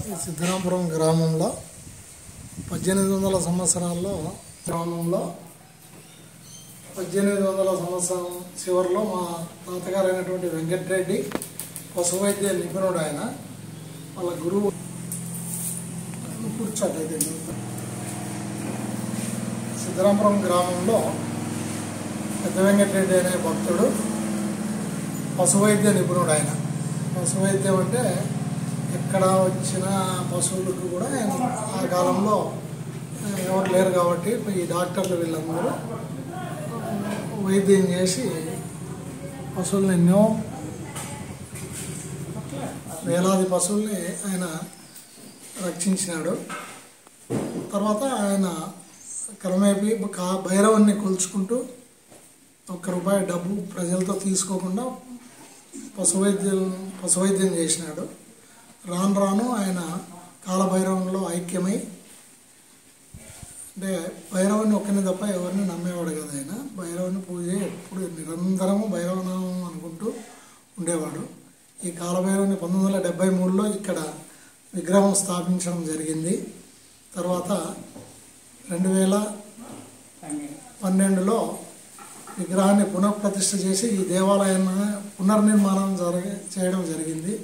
ఈ సిద్ధరాంపురం గ్రామంలో 1800 సంవత్సరాల్లో గ్రామంలో 1800 సంవత్సరం చివరిలో మా తాతగారు అయినటువంటి వెంకటరెడ్డి పశువైద్య నిపుణుడు. ఆయన వాళ్ళ గురువు కూర్చోట్లయితే సిద్ధరాంపురం గ్రామంలో పెద్ద వెంకటరెడ్డి అనే భక్తుడు పశువైద్య నిపుణుడు. ఆయన పశువైద్యం అంటే ఎక్కడ వచ్చిన పశువులకు కూడా ఆ కాలంలో ఎవరు లేరు కాబట్టి ఈ డాక్టర్లు వీళ్ళందరూ వైద్యం చేసి పశువులను ఎన్నో వేలాది పశువుల్ని ఆయన రక్షించినాడు. తర్వాత ఆయన క్రమేపీ భైరవుని కొలుచుకుంటూ ₹1 డబ్బు ప్రజలతో తీసుకోకుండా పశువైద్యం చేసినాడు. రాను రాను ఆయన కాలభైరవంలో ఐక్యమై, అంటే భైరవుని ఒక్కని తప్ప ఎవరిని నమ్మేవాడు కదా. ఆయన భైరవుని పూజ ఎప్పుడు నిరంతరము భైరవనామం అనుకుంటూ ఉండేవాడు. ఈ కాలభైరవుని 1973లో ఇక్కడ విగ్రహం స్థాపించడం జరిగింది. తర్వాత 2012లో విగ్రహాన్ని పునఃప్రతిష్ఠ చేసి ఈ దేవాలయాన్ని పునర్నిర్మాణం చేయడం జరిగింది.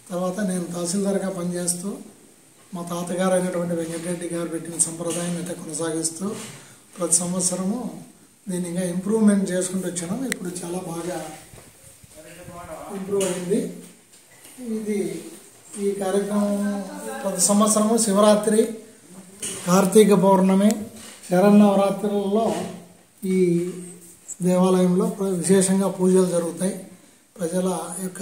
తర్వాత నేను తహసీల్దార్గా పనిచేస్తూ మా తాతగారు అయినటువంటి వెంకటరెడ్డి గారు పెట్టిన సంప్రదాయం అయితే కొనసాగిస్తూ ప్రతి సంవత్సరము దీన్ని ఇంకా ఇంప్రూవ్మెంట్ చేసుకుంటూ వచ్చాను. ఇప్పుడు చాలా బాగా ఇంప్రూవ్ అయింది. ఈ కార్యక్రమం ప్రతి సంవత్సరము శివరాత్రి, కార్తీక పౌర్ణమి, శరన్నవరాత్రులలో ఈ దేవాలయంలో విశేషంగా పూజలు జరుగుతాయి. ప్రజల యొక్క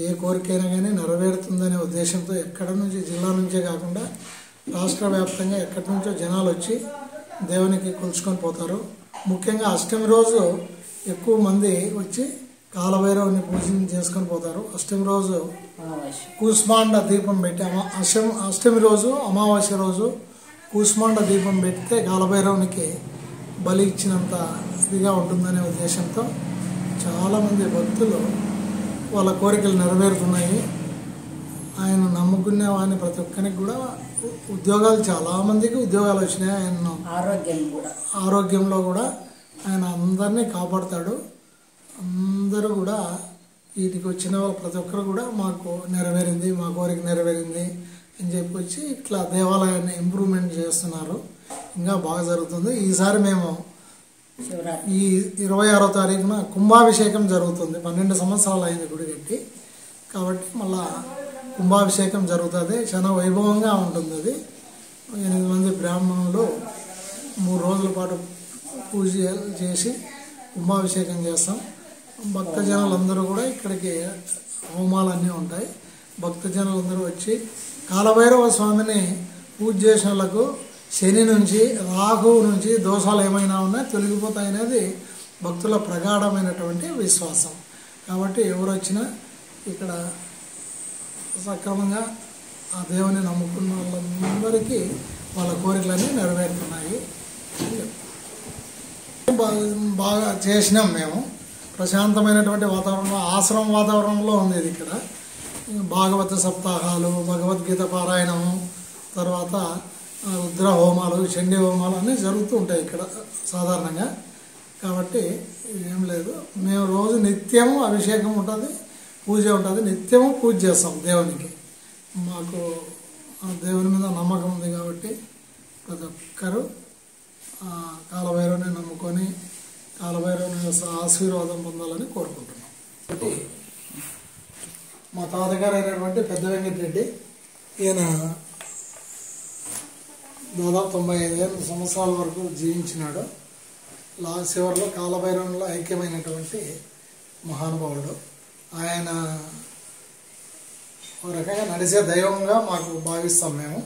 ఏ కోరికైనా కానీ నెరవేరుతుందనే ఉద్దేశంతో ఎక్కడ నుంచి, జిల్లా నుంచే కాకుండా రాష్ట్ర వ్యాప్తంగా ఎక్కడి నుంచో జనాలు వచ్చి దేవునికి కొలుచుకొని పోతారు. ముఖ్యంగా అష్టమి రోజు ఎక్కువ మంది వచ్చి కాలభైరవుని పూజ చేసుకొని పోతారు. అష్టమి రోజు కూష్మాండ దీపం పెట్టి, అష్టమి రోజు అమావాస్య రోజు కూష్మాండ దీపం పెడితే కాలభైరవునికి బలి ఇచ్చినంత ఇదిగా ఉంటుందనే ఉద్దేశంతో చాలామంది భక్తులు వాళ్ళ కోరికలు నెరవేరుతున్నాయి. ఆయన నమ్ముకునే వాడిని ప్రతి ఒక్కరికి కూడా ఉద్యోగాలు, చాలామందికి ఉద్యోగాలు వచ్చినాయి. ఆయన ఆరోగ్యంలో కూడా ఆయన అందరినీ కాపాడుతాడు. అందరూ కూడా వీటికి వచ్చిన వాళ్ళు ప్రతి ఒక్కరు కూడా మాకు నెరవేరింది, మా కోరిక నెరవేరింది అని చెప్పి వచ్చి ఇట్లా దేవాలయాన్ని ఇంప్రూవ్మెంట్ చేస్తున్నారు. ఇంకా బాగా జరుగుతుంది. ఈసారి మేము ఈ 26వ తారీఖున కుంభాభిషేకం జరుగుతుంది. 12 సంవత్సరాలు అయింది గుడి కట్టి, కాబట్టి మళ్ళా కుంభాభిషేకం జరుగుతుంది. చాలా వైభవంగా ఉంటుంది. అది 8 మంది బ్రాహ్మణులు 3 రోజుల పాటు పూజ చేసి కుంభాభిషేకం చేస్తాం. భక్తజనులందరూ కూడా ఇక్కడికి హోమాలన్నీ ఉంటాయి. భక్తజనులందరూ వచ్చి కాలభైరవ స్వామిని పూజ చేసిన వాళ్ళకు శని నుంచి, రాహువు నుంచి దోషాలు ఏమైనా ఉన్నాయి తొలగిపోతాయనేది భక్తుల ప్రగాఢమైనటువంటి విశ్వాసం. కాబట్టి ఎవరు వచ్చినా ఇక్కడ సక్రమంగా ఆ దేవుని నమ్ముకున్న వాళ్ళందరికీ వాళ్ళ కోరికలన్నీ నెరవేరుతున్నాయి. బాగా చేసినాం మేము. ప్రశాంతమైనటువంటి వాతావరణంలో, ఆశ్రమం వాతావరణంలో ఉంది ఇది. ఇక్కడ భాగవత సప్తాహాలు, భగవద్గీత పారాయణము, తర్వాత రుద్ర హోమాలు, చండీ హోమాలు అన్నీ జరుగుతూ ఉంటాయి ఇక్కడ సాధారణంగా. కాబట్టి ఏం లేదు, మేము రోజు నిత్యము అభిషేకం ఉంటుంది, పూజ ఉంటుంది, నిత్యము పూజ చేస్తాం దేవునికి. మాకు దేవుని మీద నమ్మకం ఉంది కాబట్టి ప్రతి ఒక్కరూ కాలభైరవుని నమ్ముకొని కాలభైరవుని ఆశీర్వాదం పొందాలని కోరుకుంటున్నాం. కాబట్టి మా తాతగారు అయినటువంటి పెద్ద వెంకటరెడ్డి, ఈయన దాదాపు 95 సంవత్సరాల వరకు జీవించినాడు. చివరిలో కాలభైరవంలో ఐక్యమైనటువంటి మహానుభావుడు. ఆయన ఒక రకంగా నడిచే దైవంగా మాకు భావిస్తాం మేము.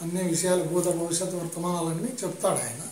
అన్ని విషయాలు, భూత భవిష్యత్తు వర్తమానాలన్నీ చెప్తాడు ఆయన.